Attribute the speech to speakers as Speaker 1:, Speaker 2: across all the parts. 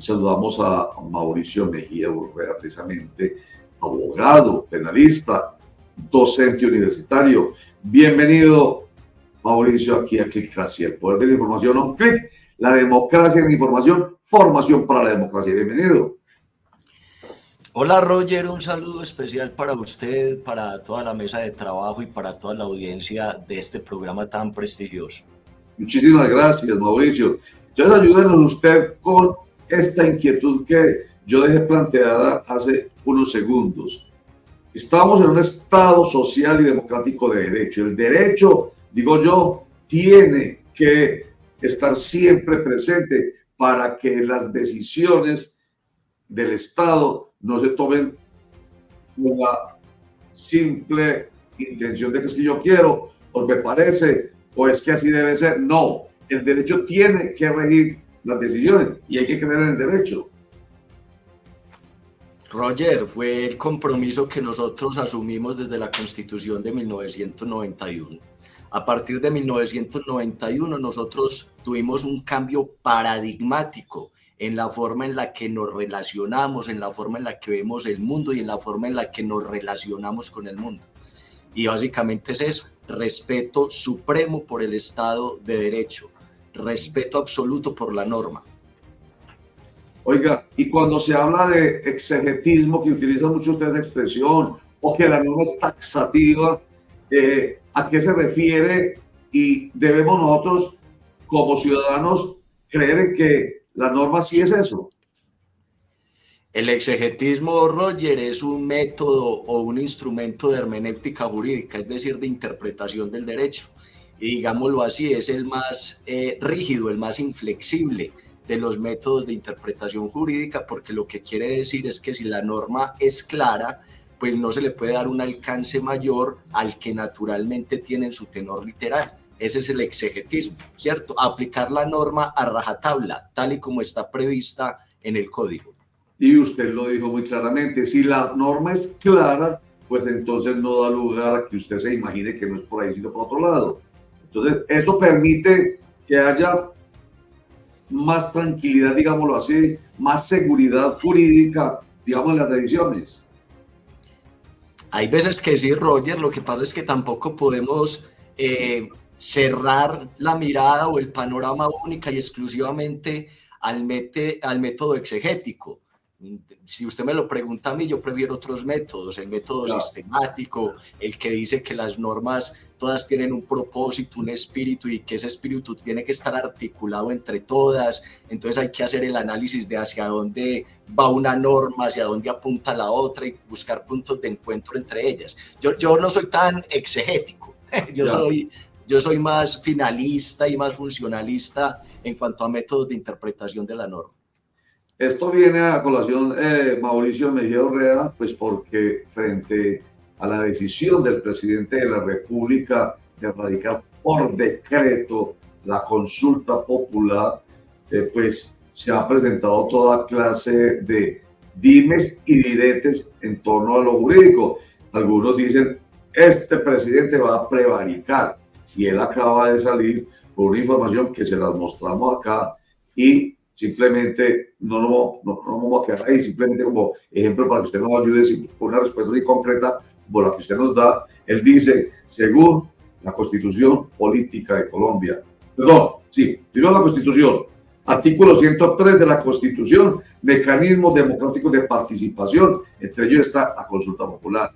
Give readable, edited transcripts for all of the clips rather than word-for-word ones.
Speaker 1: Saludamos a Mauricio Mejía Urrea, precisamente abogado, penalista, docente universitario. Bienvenido, Mauricio, aquí a Clickracia, el poder de la información on clic, la democracia en la información, formación para la democracia. Bienvenido.
Speaker 2: Hola Roger, un saludo especial para usted, para toda la mesa de trabajo y para toda la audiencia de este programa tan prestigioso.
Speaker 1: Muchísimas gracias, Mauricio. Entonces ayúdenos usted con esta inquietud que yo dejé planteada hace unos segundos. Estamos en un Estado social y democrático de derecho. El derecho, digo yo, tiene que estar siempre presente para que las decisiones del Estado no se tomen con la simple intención de que es que yo quiero, o me parece, o es que así debe ser. No, el derecho tiene que regir las decisiones y hay que creer en el derecho.
Speaker 2: Roger, fue el compromiso que nosotros asumimos desde la Constitución de 1991. A partir de 1991 nosotros tuvimos un cambio paradigmático en la forma en la que nos relacionamos, en la forma en la que vemos el mundo y en la forma en la que nos relacionamos con el mundo. Y básicamente es eso, respeto supremo por el Estado de Derecho, respeto absoluto por la norma.
Speaker 1: Oiga, y cuando se habla de exegetismo, que utiliza mucho usted esa expresión, o que la norma es taxativa, ¿a qué se refiere? Y debemos nosotros, como ciudadanos, creer en que la norma sí es eso.
Speaker 2: El exegetismo, Roger, es un método o un instrumento de hermenéutica jurídica, es decir, de interpretación del derecho. Y digámoslo así, es el más rígido, el más inflexible de los métodos de interpretación jurídica, porque lo que quiere decir es que si la norma es clara, pues no se le puede dar un alcance mayor al que naturalmente tiene en su tenor literal. Ese es el exegetismo, ¿cierto? Aplicar la norma a rajatabla, tal y como está prevista en el código.
Speaker 1: Y usted lo dijo muy claramente, si la norma es clara, pues entonces no da lugar a que usted se imagine que no es por ahí, sino por otro lado. Entonces, eso permite que haya más tranquilidad, digámoslo así, más seguridad jurídica, digamos, en las decisiones.
Speaker 2: Hay veces que sí, Roger, lo que pasa es que tampoco podemos cerrar la mirada o el panorama única y exclusivamente al método exegético. Si usted me lo pregunta a mí, yo prefiero otros métodos, el método sistemático, el que dice que las normas todas tienen un propósito, un espíritu y que ese espíritu tiene que estar articulado entre todas. Entonces hay que hacer el análisis de hacia dónde va una norma, hacia dónde apunta la otra y buscar puntos de encuentro entre ellas. Yo no soy tan exegético, yo soy más finalista y más funcionalista en cuanto a métodos de interpretación de la norma.
Speaker 1: Esto viene a colación, Mauricio Mejía Urrea, pues porque frente a la decisión del presidente de la República de erradicar por decreto la consulta popular, pues se ha presentado toda clase de dimes y diretes en torno a lo jurídico. Algunos dicen, este presidente va a prevaricar, y él acaba de salir con una información que se las mostramos acá y simplemente no vamos a quedar ahí, simplemente como ejemplo para que usted nos ayude con una respuesta así concreta como la que usted nos da. Él dice, según la Constitución Política de Colombia, primero la Constitución, artículo 103 de la Constitución, mecanismos democráticos de participación, entre ellos está la consulta popular.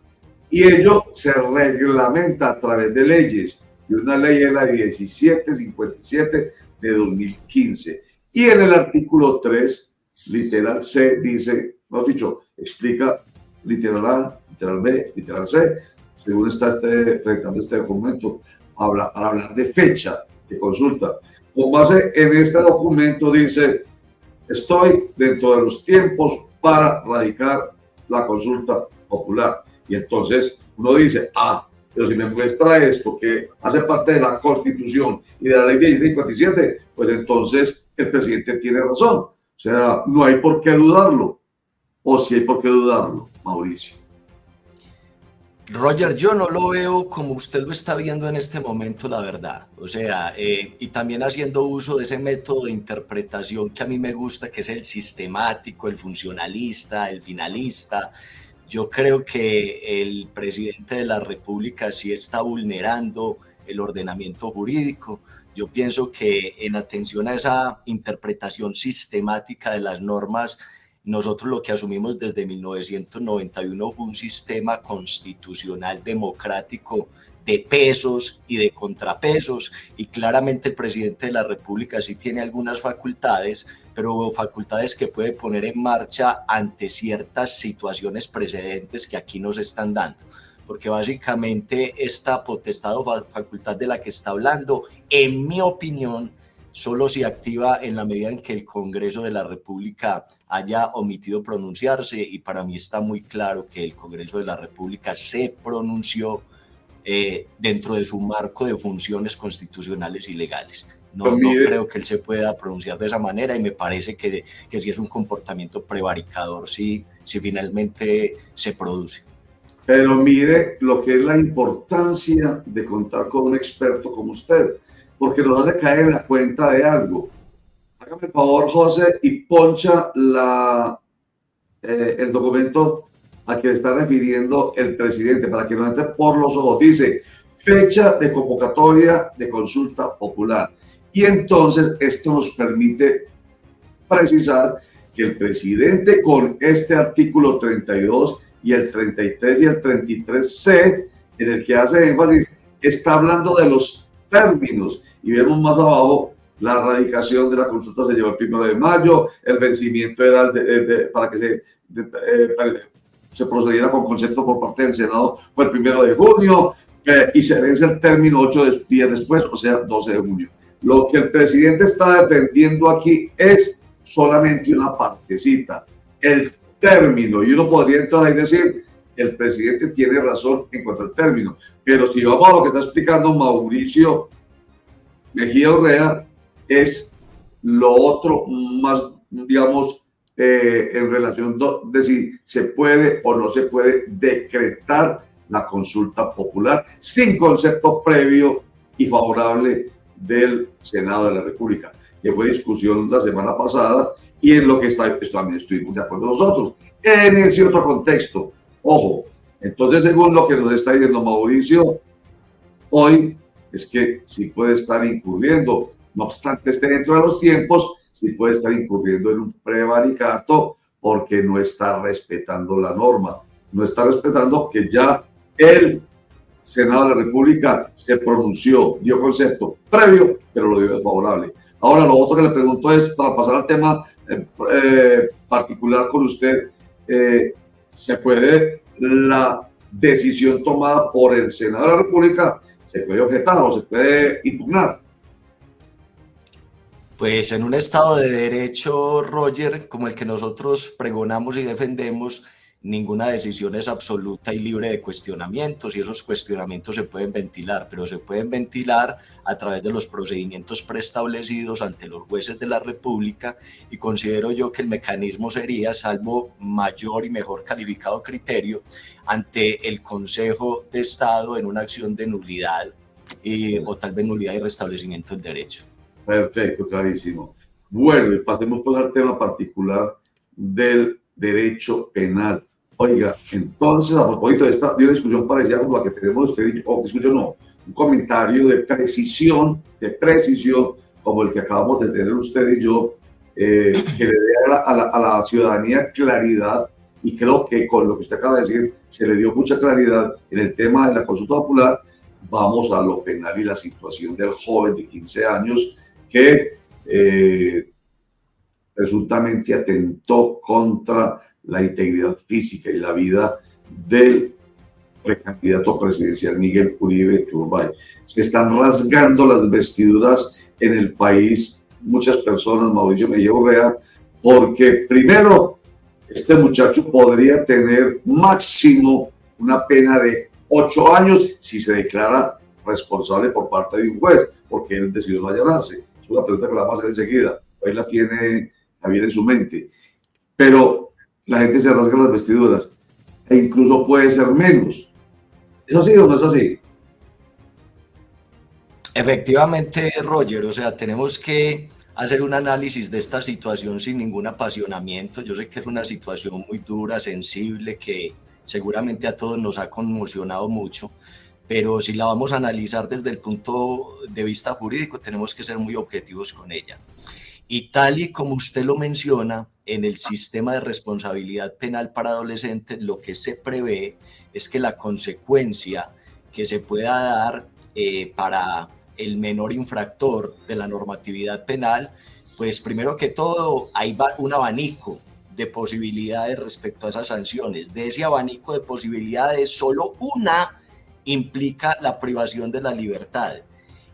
Speaker 1: Y ello se reglamenta a través de leyes, y una ley es la 1757 de 2015. Y en el artículo 3, literal C, dice, mejor dicho, explica literal A, literal B, literal C, según está presentando este documento, para hablar de fecha de consulta. Con base en este documento dice, estoy dentro de los tiempos para radicar la consulta popular. Y entonces uno dice, pero si me muestra esto que hace parte de la Constitución y de la ley 1757, pues entonces el presidente tiene razón. O sea, no hay por qué dudarlo. ¿O sí hay por qué dudarlo, Mauricio?
Speaker 2: Roger, yo no lo veo como usted lo está viendo en este momento, la verdad. O sea, y también haciendo uso de ese método de interpretación que a mí me gusta, que es el sistemático, el funcionalista, el finalista. Yo creo que el presidente de la República sí está vulnerando el ordenamiento jurídico. Yo pienso que en atención a esa interpretación sistemática de las normas, nosotros lo que asumimos desde 1991 fue un sistema constitucional democrático de pesos y de contrapesos, y claramente el presidente de la República sí tiene algunas facultades, pero facultades que puede poner en marcha ante ciertas situaciones precedentes que aquí nos están dando, porque básicamente esta potestad o facultad de la que está hablando, en mi opinión, solo se activa en la medida en que el Congreso de la República haya omitido pronunciarse, y para mí está muy claro que el Congreso de la República se pronunció dentro de su marco de funciones constitucionales y legales. No creo que él se pueda pronunciar de esa manera, y me parece que sí es un comportamiento prevaricador si finalmente se produce.
Speaker 1: Pero mire lo que es la importancia de contar con un experto como usted, porque nos hace caer en la cuenta de algo. Hágame el favor, José, y poncha el documento a que está refiriendo el presidente, para que nos entre por los ojos. Dice, fecha de convocatoria de consulta popular. Y entonces esto nos permite precisar que el presidente, con este artículo 32 y el 33 y el 33C, en el que hace énfasis, está hablando de los términos. Y vemos más abajo, la radicación de la consulta se llevó el 1 de mayo, el vencimiento era para que se procediera con concepto por parte del Senado fue el 1 de junio, y se vence el término 8 días después, o sea, 12 de junio. Lo que el presidente está defendiendo aquí es solamente una partecita, el término, y uno podría entonces ahí decir, el presidente tiene razón en cuanto al término, pero si vamos a lo que está explicando Mauricio Mejía Urrea, es lo otro más, digamos, en relación de si se puede o no se puede decretar la consulta popular sin concepto previo y favorable del Senado de la República, que fue discusión la semana pasada, y en lo que también estuvimos de acuerdo nosotros, en ese otro contexto. Ojo, entonces, según lo que nos está diciendo Mauricio, hoy es que sí puede estar incurriendo, no obstante esté dentro de los tiempos, sí puede estar incurriendo en un prevaricato porque no está respetando la norma, no está respetando que ya el Senado de la República se pronunció, dio concepto previo, pero lo dio desfavorable. Ahora, lo otro que le pregunto es, para pasar al tema particular con usted, ¿se puede la decisión tomada por el Senado de la República, se puede objetar o se puede impugnar?
Speaker 2: Pues en un Estado de Derecho, Roger, como el que nosotros pregonamos y defendemos, ninguna decisión es absoluta y libre de cuestionamientos, y esos cuestionamientos se pueden ventilar, pero se pueden ventilar a través de los procedimientos preestablecidos ante los jueces de la República, y considero yo que el mecanismo sería, salvo mayor y mejor calificado criterio, ante el Consejo de Estado en una acción de nulidad o tal vez nulidad y restablecimiento del derecho.
Speaker 1: Perfecto, clarísimo. Bueno, y pasemos pues al tema particular del derecho penal. Oiga, entonces, a propósito de una discusión parecida como la que tenemos usted, discusión no, un comentario de precisión, como el que acabamos de tener usted y yo, que le dé a la ciudadanía claridad, y creo que con lo que usted acaba de decir se le dio mucha claridad en el tema de la consulta popular. Vamos a lo penal y la situación del joven de 15 años que presuntamente atentó contra la integridad física y la vida del precandidato presidencial Miguel Uribe Turbay. Se están rasgando las vestiduras en el país muchas personas, Mauricio Mejía Urrea, porque primero, este muchacho podría tener máximo una pena de 8 años si se declara responsable por parte de un juez, porque él decidió no allanarse. Es una pregunta que la vamos a hacer enseguida. Ahí la tiene Javier en su mente. Pero la gente se rasga las vestiduras, e incluso puede ser menos. ¿Es así o no es así?
Speaker 2: Efectivamente, Roger, o sea, tenemos que hacer un análisis de esta situación sin ningún apasionamiento. Yo sé que es una situación muy dura, sensible, que seguramente a todos nos ha conmocionado mucho, pero si la vamos a analizar desde el punto de vista jurídico, tenemos que ser muy objetivos con ella. Y tal y como usted lo menciona, en el sistema de responsabilidad penal para adolescentes, lo que se prevé es que la consecuencia que se pueda dar para el menor infractor de la normatividad penal, pues primero que todo hay un abanico de posibilidades respecto a esas sanciones. De ese abanico de posibilidades, solo una implica la privación de la libertad.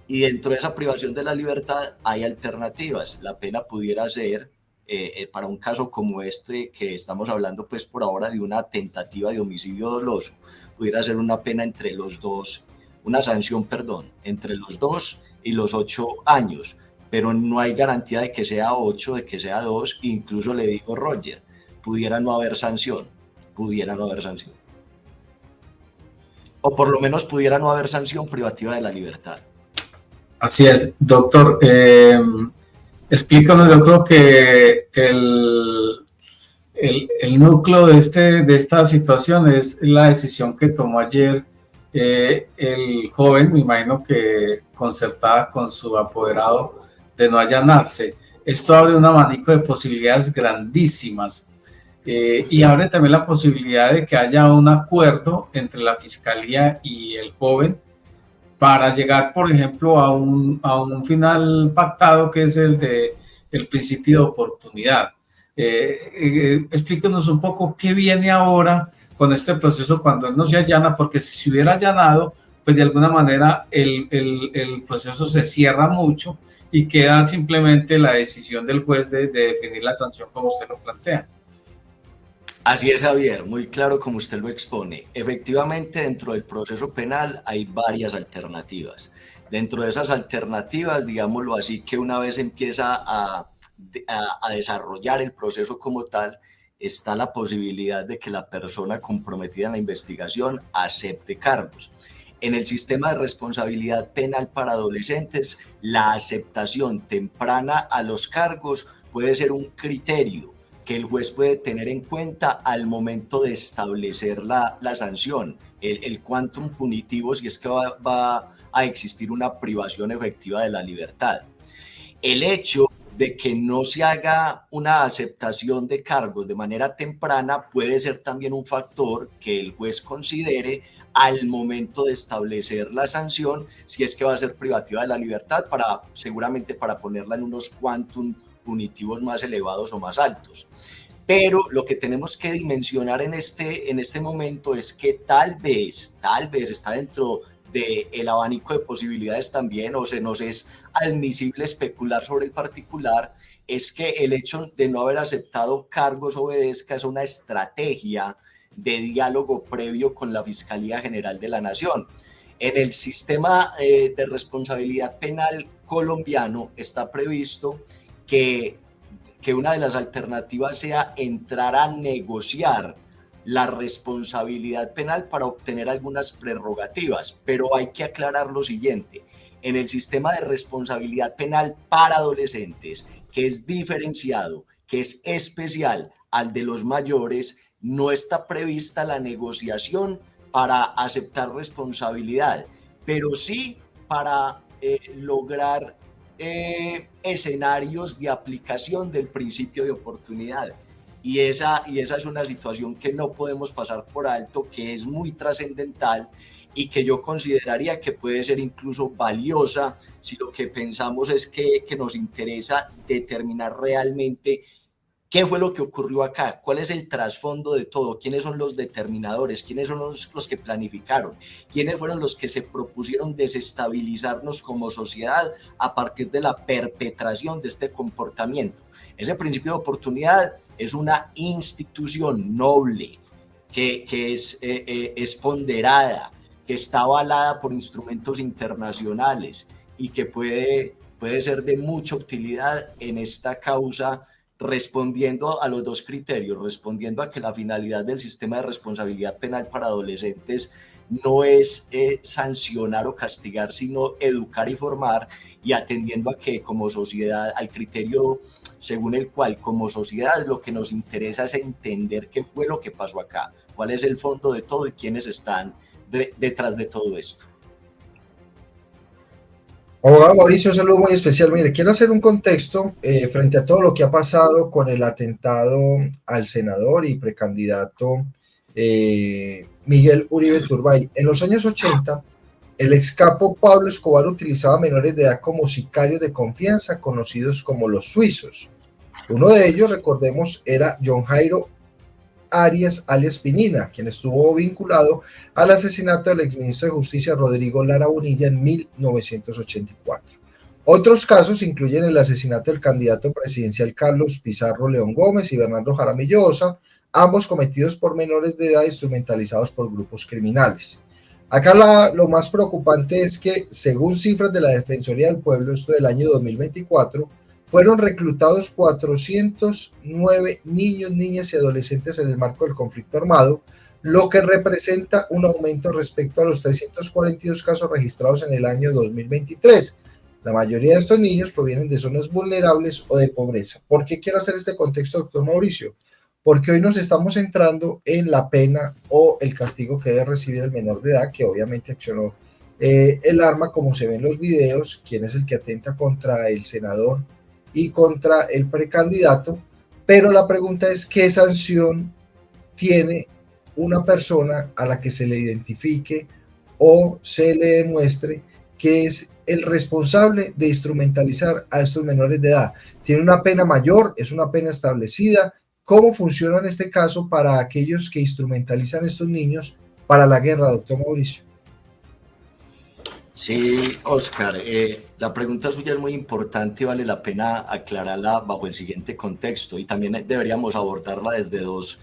Speaker 2: Y dentro de esa privación de la libertad hay alternativas. La pena pudiera ser, para un caso como este que estamos hablando, pues por ahora de una tentativa de homicidio doloso, pudiera ser una pena entre los dos, una sanción, perdón, entre los 2 y los 8 años, pero no hay garantía de que sea 8, de que sea 2, incluso le digo, Roger, pudiera no haber sanción, pudiera no haber sanción. O por lo menos pudiera no haber sanción privativa de la libertad.
Speaker 3: Así es, doctor. Explícanos, yo creo que el núcleo de esta situación es la decisión que tomó ayer el joven, me imagino que concertada con su apoderado, de no allanarse. Esto abre un abanico de posibilidades grandísimas y abre también la posibilidad de que haya un acuerdo entre la fiscalía y el joven para llegar, por ejemplo, a un final pactado que es el principio de oportunidad. Explíquenos un poco qué viene ahora con este proceso cuando él no se allana, porque si se hubiera allanado, pues de alguna manera el proceso se cierra mucho y queda simplemente la decisión del juez de definir la sanción como usted lo plantea.
Speaker 2: Así es, Javier, muy claro como usted lo expone. Efectivamente, dentro del proceso penal hay varias alternativas. Dentro de esas alternativas, digámoslo así, que una vez empieza a desarrollar el proceso como tal, está la posibilidad de que la persona comprometida en la investigación acepte cargos. En el sistema de responsabilidad penal para adolescentes, la aceptación temprana a los cargos puede ser un criterio que el juez puede tener en cuenta al momento de establecer la sanción, el quantum punitivo, si es que va a existir una privación efectiva de la libertad. El hecho de que no se haga una aceptación de cargos de manera temprana puede ser también un factor que el juez considere al momento de establecer la sanción, si es que va a ser privativa de la libertad, seguramente para ponerla en unos quantum punitivos más elevados o más altos. Pero lo que tenemos que dimensionar en este momento es que tal vez está dentro del abanico de posibilidades también, o se nos es admisible especular sobre el particular, es que el hecho de no haber aceptado cargos obedezca a una estrategia de diálogo previo con la Fiscalía General de la Nación. En el sistema de responsabilidad penal colombiano está previsto que una de las alternativas sea entrar a negociar la responsabilidad penal para obtener algunas prerrogativas, pero hay que aclarar lo siguiente. En el sistema de responsabilidad penal para adolescentes, que es diferenciado, que es especial al de los mayores, no está prevista la negociación para aceptar responsabilidad, pero sí para lograr escenarios de aplicación del principio de oportunidad. Y esa es una situación que no podemos pasar por alto, que es muy trascendental y que yo consideraría que puede ser incluso valiosa si lo que pensamos es que nos interesa determinar realmente qué fue lo que ocurrió acá, cuál es el trasfondo de todo, quiénes son los determinadores, quiénes son los que planificaron, quiénes fueron los que se propusieron desestabilizarnos como sociedad a partir de la perpetración de este comportamiento. Ese principio de oportunidad es una institución noble que es ponderada, que está avalada por instrumentos internacionales y que puede ser de mucha utilidad en esta causa respondiendo a los dos criterios, respondiendo a que la finalidad del sistema de responsabilidad penal para adolescentes no es sancionar o castigar, sino educar y formar, y atendiendo a que como sociedad, al criterio según el cual como sociedad lo que nos interesa es entender qué fue lo que pasó acá, cuál es el fondo de todo y quiénes están detrás de todo esto.
Speaker 4: Abogado Mauricio, un saludo muy especial. Mire, quiero hacer un contexto frente a todo lo que ha pasado con el atentado al senador y precandidato Miguel Uribe Turbay. En los años 80, el ex capo Pablo Escobar utilizaba menores de edad como sicarios de confianza, conocidos como los suizos. Uno de ellos, recordemos, era John Jairo Arias alias Pinina, quien estuvo vinculado al asesinato del exministro de Justicia Rodrigo Lara Bonilla en 1984. Otros casos incluyen el asesinato del candidato presidencial Carlos Pizarro León Gómez y Bernardo Jaramillo Osa, ambos cometidos por menores de edad instrumentalizados por grupos criminales. Acá lo más preocupante es que, según cifras de la Defensoría del Pueblo, esto del año 2024, fueron reclutados 409 niños, niñas y adolescentes en el marco del conflicto armado, lo que representa un aumento respecto a los 342 casos registrados en el año 2023. La mayoría de estos niños provienen de zonas vulnerables o de pobreza. ¿Por qué quiero hacer este contexto, doctor Mauricio? Porque hoy nos estamos centrando en la pena o el castigo que debe recibir el menor de edad, que obviamente accionó el arma, como se ve en los videos, quien es el que atenta contra el senador y contra el precandidato, pero la pregunta es ¿qué sanción tiene una persona a la que se le identifique o se le demuestre que es el responsable de instrumentalizar a estos menores de edad? ¿Tiene una pena mayor? ¿Es una pena establecida? ¿Cómo funciona en este caso para aquellos que instrumentalizan a estos niños para la guerra, doctor Mauricio?
Speaker 2: Sí, Oscar, la pregunta suya es muy importante y vale la pena aclararla bajo el siguiente contexto, y también deberíamos abordarla desde dos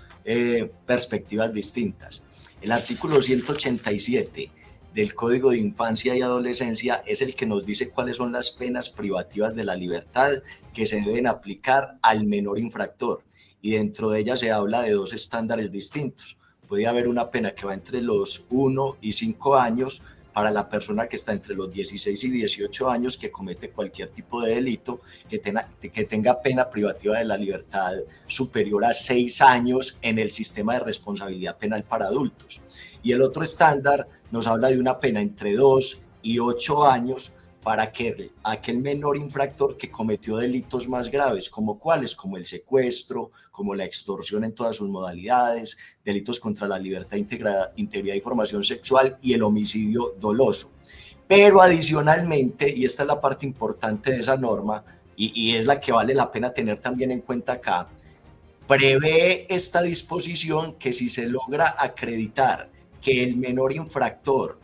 Speaker 2: perspectivas distintas. El artículo 187 del Código de Infancia y Adolescencia es el que nos dice cuáles son las penas privativas de la libertad que se deben aplicar al menor infractor, y dentro de ella se habla de dos estándares distintos. Puede haber una pena que va entre los 1 y 5 años para la persona que está entre los 16 y 18 años que comete cualquier tipo de delito, que tenga pena privativa de la libertad superior a 6 años en el sistema de responsabilidad penal para adultos. Y el otro estándar nos habla de una pena entre 2 y 8 años para aquel menor infractor que cometió delitos más graves, como cuáles, como el secuestro, como la extorsión en todas sus modalidades, delitos contra la libertad, integridad y formación sexual y el homicidio doloso. Pero adicionalmente, y esta es la parte importante de esa norma, y es la que vale la pena tener también en cuenta acá, prevé esta disposición que si se logra acreditar que el menor infractor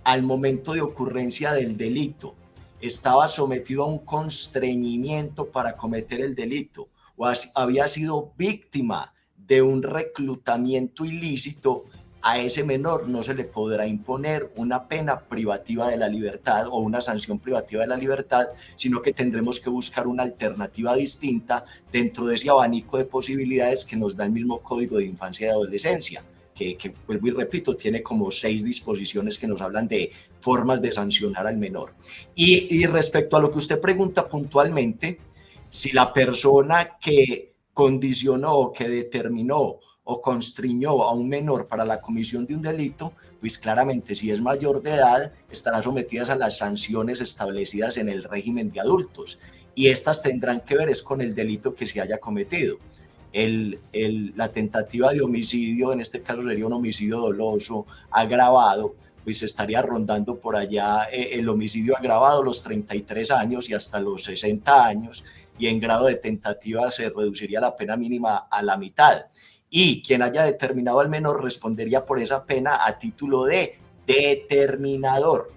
Speaker 2: al momento de ocurrencia del delito estaba sometido a un constreñimiento para cometer el delito o había sido víctima de un reclutamiento ilícito, a ese menor no se le podrá imponer una pena privativa de la libertad o una sanción privativa de la libertad, sino que tendremos que buscar una alternativa distinta dentro de ese abanico de posibilidades que nos da el mismo Código de Infancia y Adolescencia, que vuelvo y repito, tiene como 6 disposiciones que nos hablan de formas de sancionar al menor. Y respecto a lo que usted pregunta puntualmente, si la persona que condicionó, que determinó o constriñó a un menor para la comisión de un delito, pues claramente si es mayor de edad estará sometida a las sanciones establecidas en el régimen de adultos, y estas tendrán que ver es con el delito que se haya cometido. La tentativa de homicidio, en este caso sería un homicidio doloso agravado, pues estaría rondando por allá el homicidio agravado los 33 años y hasta los 60 años, y en grado de tentativa se reduciría la pena mínima a la mitad. Y quien haya determinado al menor respondería por esa pena a título de determinador.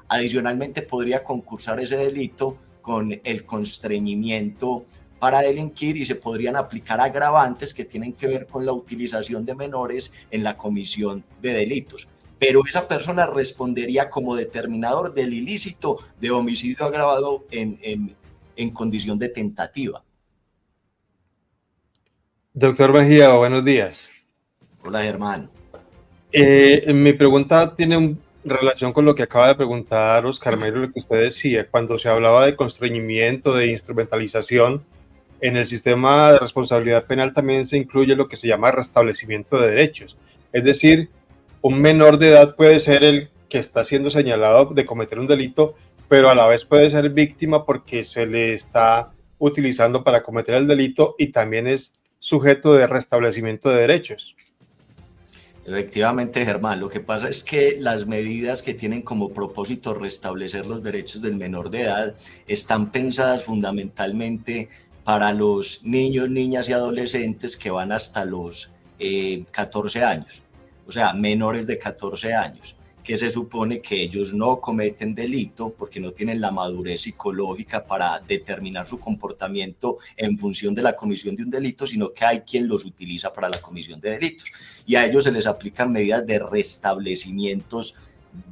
Speaker 2: Adicionalmente podría concursar ese delito con el constreñimiento para delinquir, y se podrían aplicar agravantes que tienen que ver con la utilización de menores en la comisión de delitos. Pero esa persona respondería como determinador del ilícito de homicidio agravado en condición de tentativa.
Speaker 5: Doctor Mejía, buenos días.
Speaker 2: Hola, Germán.
Speaker 5: Mi pregunta tiene relación con lo que acaba de preguntar Oscar Mario, lo que usted decía, cuando se hablaba de constreñimiento, de instrumentalización. En el sistema de responsabilidad penal también se incluye lo que se llama restablecimiento de derechos. Es decir, un menor de edad puede ser el que está siendo señalado de cometer un delito, pero a la vez puede ser víctima porque se le está utilizando para cometer el delito y también es sujeto de restablecimiento de derechos.
Speaker 2: Efectivamente, Germán, lo que pasa es que las medidas que tienen como propósito restablecer los derechos del menor de edad están pensadas fundamentalmente para los niños, niñas y adolescentes que van hasta los 14 años, o sea, menores de 14 años, que se supone que ellos no cometen delito porque no tienen la madurez psicológica para determinar su comportamiento en función de la comisión de un delito, sino que hay quien los utiliza para la comisión de delitos. Y a ellos se les aplican medidas de restablecimientos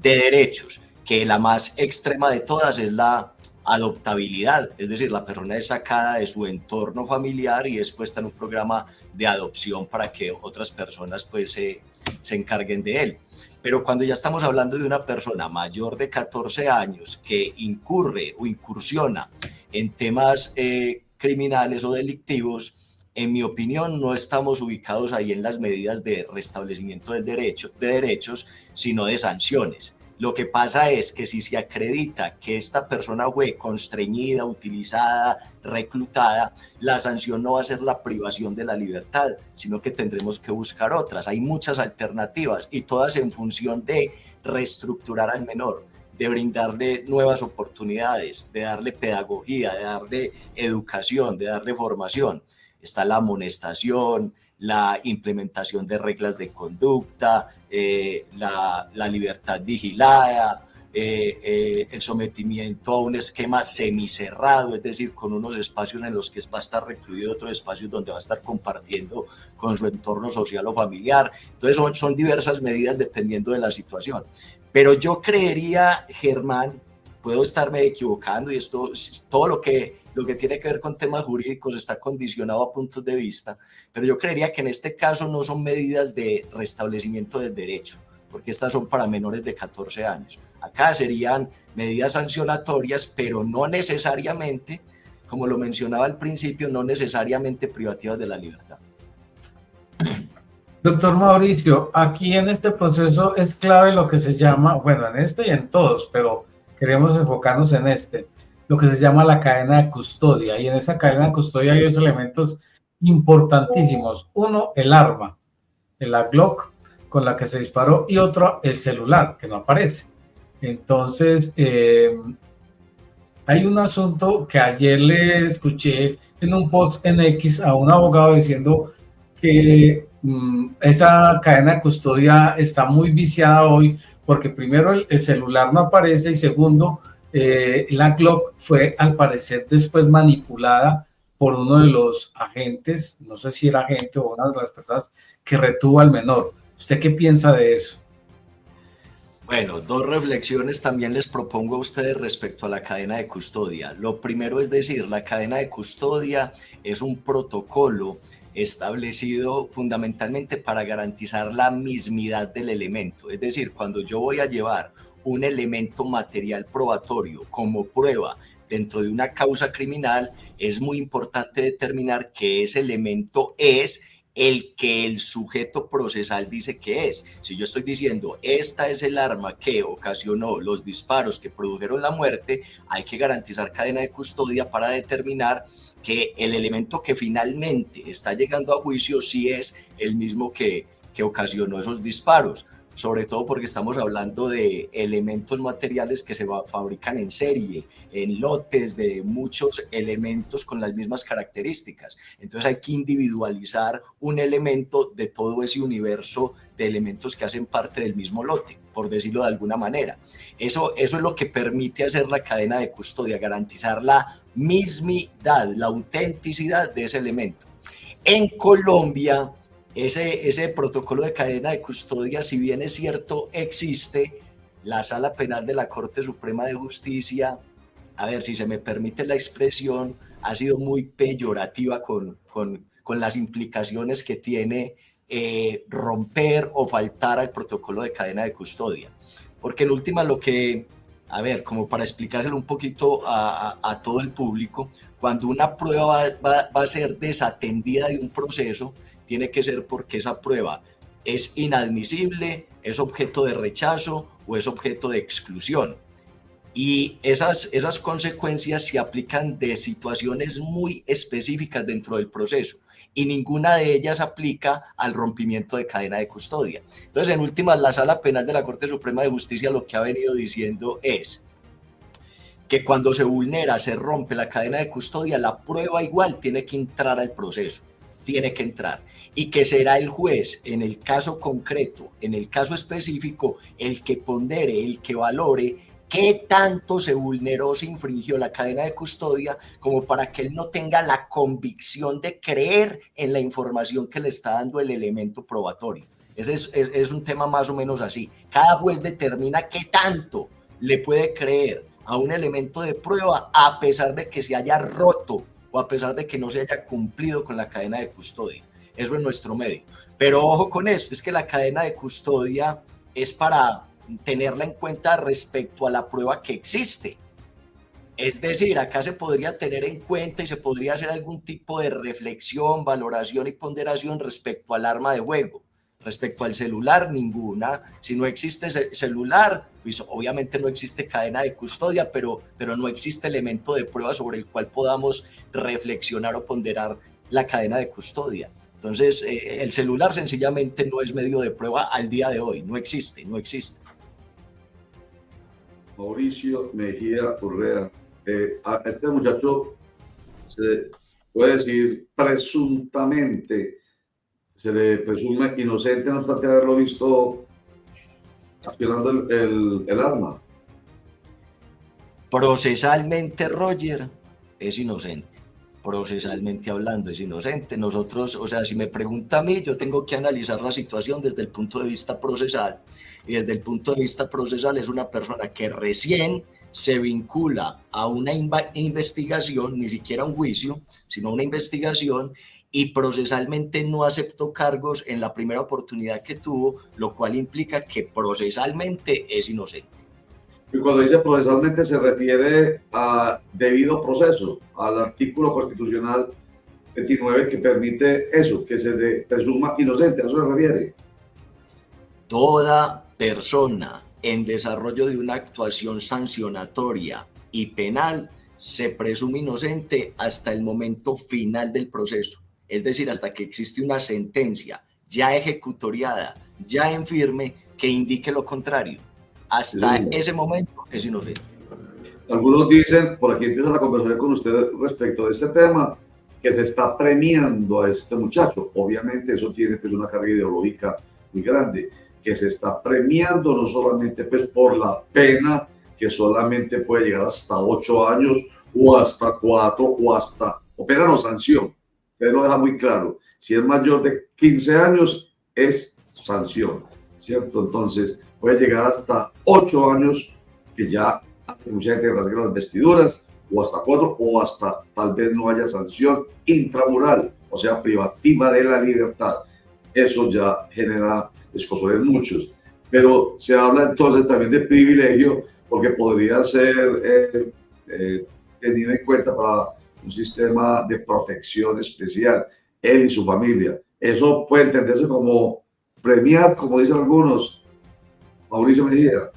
Speaker 2: de derechos, que la más extrema de todas es la adoptabilidad, es decir, la persona es sacada de su entorno familiar y es puesta en un programa de adopción para que otras personas pues se encarguen de él. Pero cuando ya estamos hablando de una persona mayor de 14 años que incurre o incursiona en temas criminales o delictivos, en mi opinión no estamos ubicados ahí en las medidas de restablecimiento de derechos, sino de sanciones. Lo que pasa es que si se acredita que esta persona fue constreñida, utilizada, reclutada, la sanción no va a ser la privación de la libertad, sino que tendremos que buscar otras. Hay muchas alternativas y todas en función de reestructurar al menor, de brindarle nuevas oportunidades, de darle pedagogía, de darle educación, de darle formación. Está la amonestación, la implementación de reglas de conducta, la libertad vigilada, el sometimiento a un esquema semicerrado, es decir, con unos espacios en los que va a estar recluido, otros espacios donde va a estar compartiendo con su entorno social o familiar. Entonces son diversas medidas dependiendo de la situación. Pero yo creería, Germán, puedo estarme equivocando y esto, todo lo que tiene que ver con temas jurídicos está condicionado a puntos de vista, pero yo creería que en este caso no son medidas de restablecimiento del derecho, porque estas son para menores de 14 años. Acá serían medidas sancionatorias, pero no necesariamente, como lo mencionaba al principio, no necesariamente privativas de la libertad.
Speaker 3: Doctor Mauricio, aquí en este proceso es clave lo que se llama, bueno, en este y en todos, pero queremos enfocarnos en este, lo que se llama la cadena de custodia. Y en esa cadena de custodia hay dos elementos importantísimos. Uno, el arma, la Glock con la que se disparó, y otro, el celular, que no aparece. Entonces, hay un asunto que ayer le escuché en un post en X a un abogado diciendo que esa cadena de custodia está muy viciada hoy porque primero el celular no aparece y segundo, la Glock fue al parecer después manipulada por uno de los agentes, no sé si era agente o una de las personas que retuvo al menor. ¿Usted qué piensa de eso?
Speaker 2: Bueno, dos reflexiones también les propongo a ustedes respecto a la cadena de custodia. Lo primero es decir, la cadena de custodia es un protocolo establecido fundamentalmente para garantizar la mismidad del elemento. Es decir, cuando yo voy a llevar un elemento material probatorio como prueba dentro de una causa criminal, es muy importante determinar que ese elemento es el que el sujeto procesal dice que es. Si yo estoy diciendo, esta es el arma que ocasionó los disparos que produjeron la muerte, hay que garantizar cadena de custodia para determinar que el elemento que finalmente está llegando a juicio sí es el mismo que ocasionó esos disparos, sobre todo porque estamos hablando de elementos materiales que se fabrican en serie, en lotes de muchos elementos con las mismas características. Entonces hay que individualizar un elemento de todo ese universo de elementos que hacen parte del mismo lote, por decirlo de alguna manera. Eso es lo que permite hacer la cadena de custodia, garantizar la mismidad, la autenticidad de ese elemento. En Colombia, ese protocolo de cadena de custodia, si bien es cierto, existe, la Sala Penal de la Corte Suprema de Justicia, a ver si se me permite la expresión, ha sido muy peyorativa con con las implicaciones que tiene romper o faltar al protocolo de cadena de custodia. Porque en última lo que, a ver, como para explicárselo un poquito a todo el público, cuando una prueba va a ser desatendida de un proceso, tiene que ser porque esa prueba es inadmisible, es objeto de rechazo o es objeto de exclusión. Y esas consecuencias se aplican de situaciones muy específicas dentro del proceso y ninguna de ellas aplica al rompimiento de cadena de custodia. Entonces, en últimas, la Sala Penal de la Corte Suprema de Justicia lo que ha venido diciendo es que cuando se vulnera, se rompe la cadena de custodia, la prueba igual tiene que entrar al proceso, tiene que entrar, y que será el juez en el caso concreto, en el caso específico, el que pondere, el que valore qué tanto se vulneró, se infringió la cadena de custodia, como para que él no tenga la convicción de creer en la información que le está dando el elemento probatorio. Ese es un tema más o menos así. Cada juez determina qué tanto le puede creer a un elemento de prueba a pesar de que se haya roto o a pesar de que no se haya cumplido con la cadena de custodia. Eso es nuestro medio. Pero ojo con esto, es que la cadena de custodia es para tenerla en cuenta respecto a la prueba que existe. Es decir, acá se podría tener en cuenta y se podría hacer algún tipo de reflexión, valoración y ponderación respecto al arma de fuego. Respecto al celular, ninguna. Si no existe celular, pues obviamente no existe cadena de custodia, pero no existe elemento de prueba sobre el cual podamos reflexionar o ponderar la cadena de custodia. Entonces, el celular sencillamente no es medio de prueba al día de hoy, no existe.
Speaker 1: Mauricio Mejía Urrea, a este muchacho se puede decir presuntamente, se le presume inocente, no obstante haberlo visto accionando el arma.
Speaker 2: Procesalmente, Roger, es inocente. Procesalmente hablando, es inocente. Nosotros, o sea, si me pregunta a mí, yo tengo que analizar la situación desde el punto de vista procesal. Y desde el punto de vista procesal es una persona que recién se vincula a una investigación, ni siquiera un juicio, sino una investigación, y procesalmente no aceptó cargos en la primera oportunidad que tuvo, lo cual implica que procesalmente es inocente.
Speaker 1: Y cuando dice procesalmente se refiere a debido proceso, al artículo constitucional 29 que permite eso, que se le presuma inocente, ¿a eso se refiere?
Speaker 2: Toda persona en desarrollo de una actuación sancionatoria y penal se presume inocente hasta el momento final del proceso, es decir, hasta que existe una sentencia ya ejecutoriada, ya en firme, que indique lo contrario. Hasta ese momento es inocente.
Speaker 1: Algunos dicen, por aquí empieza la conversación con ustedes respecto de este tema, que se está premiando a este muchacho. Obviamente eso tiene pues una carga ideológica muy grande, que se está premiando no solamente pues por la pena, que solamente puede llegar hasta 8 años o hasta 4 o pena no sanción. Usted lo deja muy claro. Si es mayor de 15 años es sanción, ¿cierto? Entonces puede llegar hasta 8 años, que ya mucha gente rasga las vestiduras, o hasta 4, o hasta tal vez no haya sanción intramural, o sea, privativa de la libertad. Eso ya genera escozor en muchos. Pero se habla entonces también de privilegio, porque podría ser tenido en cuenta para un sistema de protección especial, él y su familia. Eso puede entenderse como premiar, como dicen algunos, Mauricio Mejía.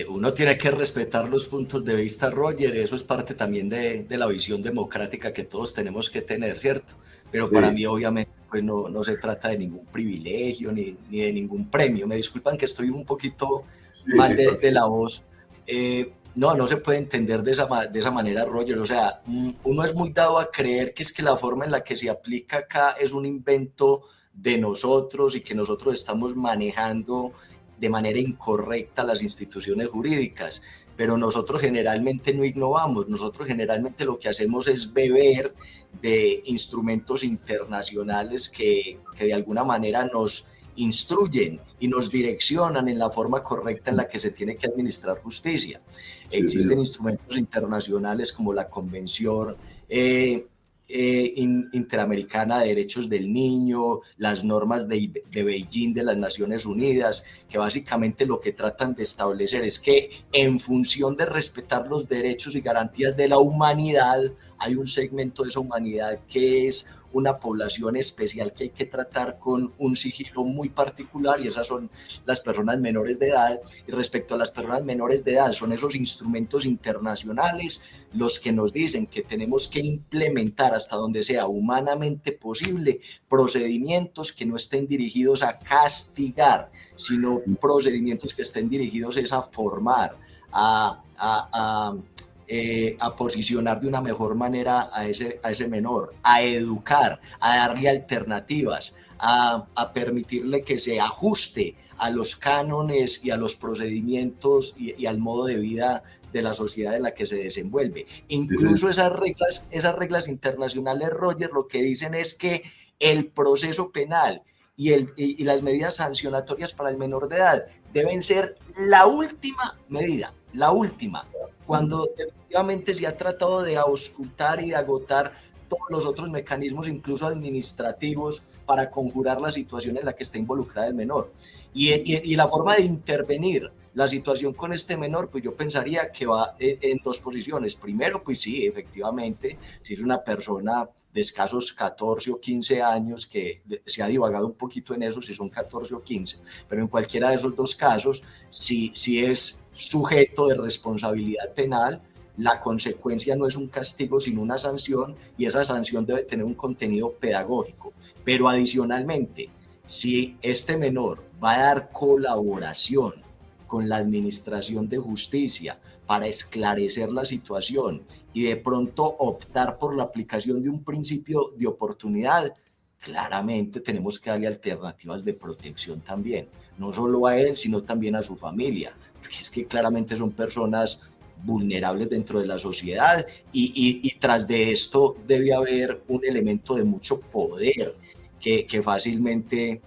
Speaker 2: Uno tiene que respetar los puntos de vista, Roger, eso es parte también de la visión democrática que todos tenemos que tener, ¿cierto? Pero sí, para mí obviamente pues no se trata de ningún privilegio ni de ningún premio. Me disculpan que estoy un poquito mal de la voz. No se puede entender de esa manera, Roger. O sea, uno es muy dado a creer que es que la forma en la que se aplica acá es un invento de nosotros y que nosotros estamos manejando de manera incorrecta las instituciones jurídicas, pero nosotros generalmente no innovamos, nosotros generalmente lo que hacemos es beber de instrumentos internacionales que de alguna manera nos instruyen y nos direccionan en la forma correcta en la que se tiene que administrar justicia. Existen instrumentos internacionales como la Convención Interamericana de Derechos del Niño, las normas de Beijing de las Naciones Unidas, que básicamente lo que tratan de establecer es que en función de respetar los derechos y garantías de la humanidad, hay un segmento de esa humanidad que es una población especial que hay que tratar con un sigilo muy particular, y esas son las personas menores de edad. Y respecto a las personas menores de edad, son esos instrumentos internacionales los que nos dicen que tenemos que implementar hasta donde sea humanamente posible procedimientos que no estén dirigidos a castigar, sino procedimientos que estén dirigidos a formar, a posicionar de una mejor manera a ese menor, a educar, a darle alternativas, a permitirle que se ajuste a los cánones y a los procedimientos y al modo de vida de la sociedad en la que se desenvuelve. Incluso esas reglas internacionales, Roger, lo que dicen es que el proceso penal y las medidas sancionatorias para el menor de edad deben ser la última medida, la última, cuando efectivamente se ha tratado de auscultar y de agotar todos los otros mecanismos, incluso administrativos, para conjurar la situación en la que está involucrada el menor. Y la forma de intervenir la situación con este menor, pues yo pensaría que va en dos posiciones. Primero, pues sí, efectivamente, si es una persona de escasos 14 o 15 años, que se ha divagado un poquito en eso, si son 14 o 15, pero en cualquiera de esos dos casos, si es sujeto de responsabilidad penal, la consecuencia no es un castigo, sino una sanción, y esa sanción debe tener un contenido pedagógico. Pero adicionalmente, si este menor va a dar colaboración con la administración de justicia para esclarecer la situación y de pronto optar por la aplicación de un principio de oportunidad, claramente tenemos que darle alternativas de protección también, no solo a él, sino también a su familia, porque es que claramente son personas vulnerables dentro de la sociedad, y tras de esto debe haber un elemento de mucho poder que fácilmente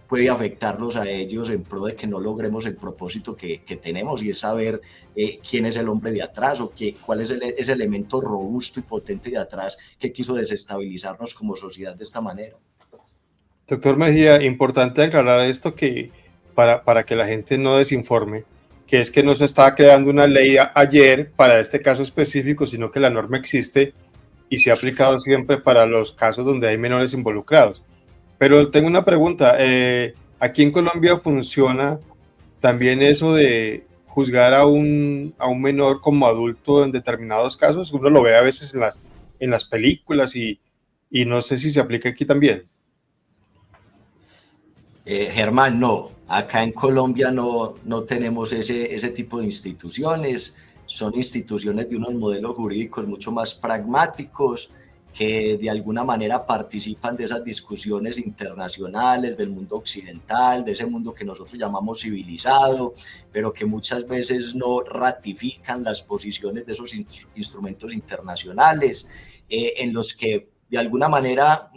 Speaker 2: puede afectarlos a ellos en pro de que no logremos el propósito que tenemos, y es saber quién es el hombre de atrás, o cuál es ese elemento robusto y potente de atrás que quiso desestabilizarnos como sociedad de esta manera.
Speaker 5: Doctor Mejía, importante aclarar esto, que para que la gente no desinforme, que es que no se estaba creando una ley ayer para este caso específico, sino que la norma existe y se ha aplicado siempre para los casos donde hay menores involucrados. Pero tengo una pregunta, ¿aquí en Colombia funciona también eso de juzgar a un menor como adulto en determinados casos? Uno lo ve a veces en las películas y no sé si se aplica aquí también.
Speaker 2: Germán, no, acá en Colombia no tenemos ese tipo de instituciones. Son instituciones de unos modelos jurídicos mucho más pragmáticos, que de alguna manera participan de esas discusiones internacionales del mundo occidental, de ese mundo que nosotros llamamos civilizado, pero que muchas veces no ratifican las posiciones de esos instrumentos internacionales, en los que de alguna manera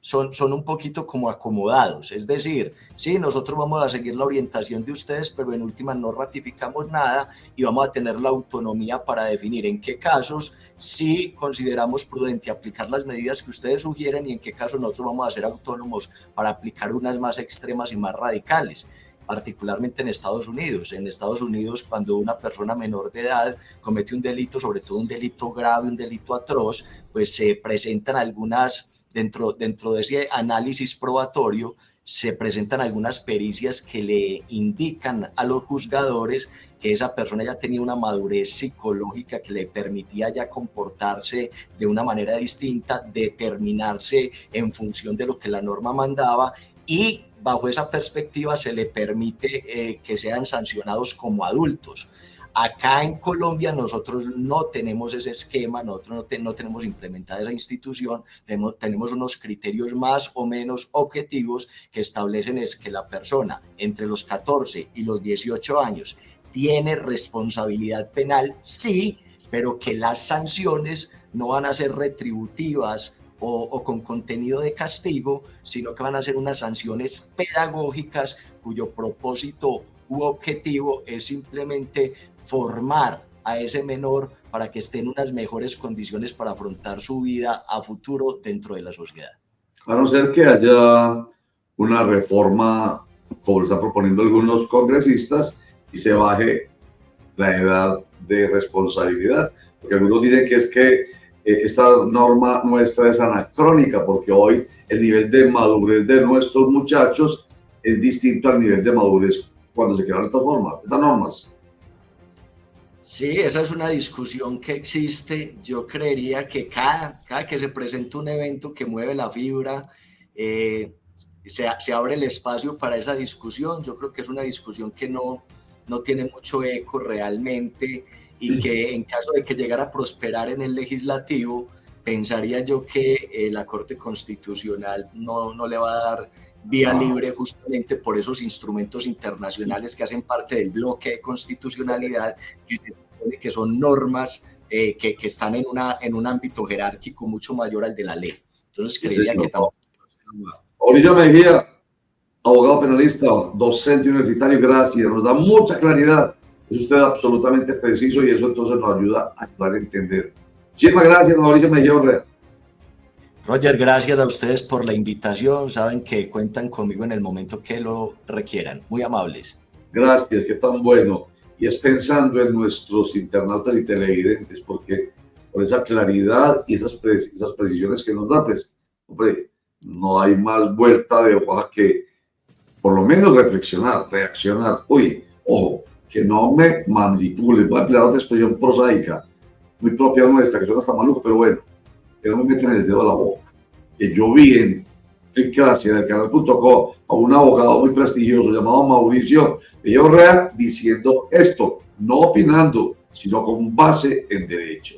Speaker 2: son un poquito como acomodados. Es decir, sí, nosotros vamos a seguir la orientación de ustedes, pero en última no ratificamos nada, y vamos a tener la autonomía para definir en qué casos sí consideramos prudente aplicar las medidas que ustedes sugieren, y en qué casos nosotros vamos a ser autónomos para aplicar unas más extremas y más radicales. Particularmente en Estados Unidos. En Estados Unidos, cuando una persona menor de edad comete un delito, sobre todo un delito grave, un delito atroz, pues se presentan algunas, dentro de ese análisis probatorio, se presentan algunas pericias que le indican a los juzgadores que esa persona ya tenía una madurez psicológica que le permitía ya comportarse de una manera distinta, determinarse en función de lo que la norma mandaba, y bajo esa perspectiva se le permite que sean sancionados como adultos. Acá en Colombia nosotros no tenemos ese esquema, nosotros no tenemos implementada esa institución, tenemos unos criterios más o menos objetivos que establecen es que la persona entre los 14 y los 18 años tiene responsabilidad penal, sí, pero que las sanciones no van a ser retributivas o con contenido de castigo, sino que van a ser unas sanciones pedagógicas cuyo propósito u objetivo es simplemente formar a ese menor para que esté en unas mejores condiciones para afrontar su vida a futuro dentro de la sociedad.
Speaker 1: A no ser que haya una reforma, como lo están proponiendo algunos congresistas, y se baje la edad de responsabilidad. Porque algunos dicen que es que esta norma nuestra es anacrónica, porque hoy el nivel de madurez de nuestros muchachos es distinto al nivel de madurez cuando se crearon estas normas.
Speaker 2: Sí, esa es una discusión que existe. Yo creería que cada que se presenta un evento que mueve la fibra, se abre el espacio para esa discusión. Yo creo que es una discusión que no tiene mucho eco realmente y que en caso de que llegara a prosperar en el legislativo, pensaría yo que la Corte Constitucional no le va a dar vía libre justamente por esos instrumentos internacionales que hacen parte del bloque de constitucionalidad, que se supone que son normas que están en un ámbito jerárquico mucho mayor al de la ley. Entonces creería que tampoco.
Speaker 1: Mauricio Mejía, abogado penalista, docente universitario, gracias, nos da mucha claridad, es usted absolutamente preciso y eso entonces nos ayuda a entender. Muchísimas gracias, Mauricio Mejía Urrea.
Speaker 2: Roger, gracias a ustedes por la invitación. Saben que cuentan conmigo en el momento que lo requieran. Muy amables.
Speaker 1: Gracias, que tan bueno. Y es pensando en nuestros internautas y televidentes, porque por esa claridad y esas precisiones que nos da, pues, hombre, no hay más vuelta de hoja que por lo menos reflexionar, reaccionar. Uy, ojo, que no me manipulen. Voy a emplear otra expresión prosaica, muy propia nuestra, que suena hasta maluco, pero bueno, que no me metan el dedo a la boca. Que yo vi en clase del canal.co a un abogado muy prestigioso llamado Mauricio Mejía Urrea diciendo esto, no opinando, sino con base en derecho.